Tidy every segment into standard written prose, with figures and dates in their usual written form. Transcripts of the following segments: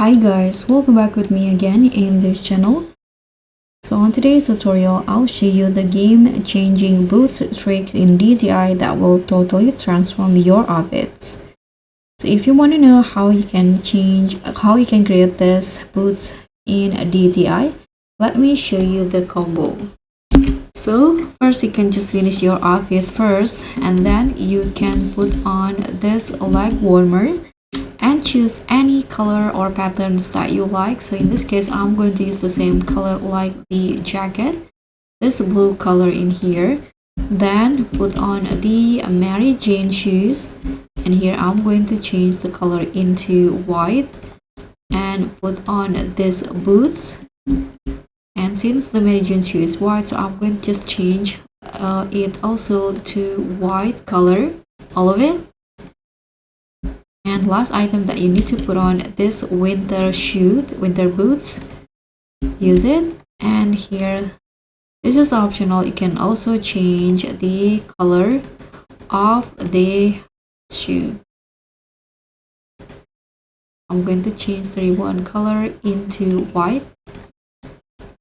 Hi guys, welcome back with me again in this channel. So on today's tutorial, I'll show you the game changing boots trick in DTI that will totally transform your outfits. So if you want to know how you can create this boots in DTI, let me show you the combo. So first you can just finish your outfit first, and then you can put on this leg warmer and choose any color or patterns that you like. So in this case, I'm going to use the same color like the jacket, this blue color in here. Then put on the Mary Jane shoes, and here I'm going to change the color into white and put on these boots. And since the Mary Jane shoe is white, so I'm going to just change it also to white color, all of it. And last item that you need to put on this winter boots. Use it. And here, this is optional. You can also change the color of the shoe. I'm going to change the ribbon color into white.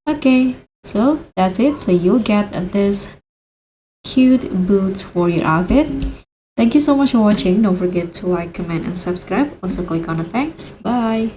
Okay, so that's it. So you'll get this cute boots for your outfit. Thank you so much for watching. Don't forget to like, comment, and subscribe. Also click on the thanks. Bye.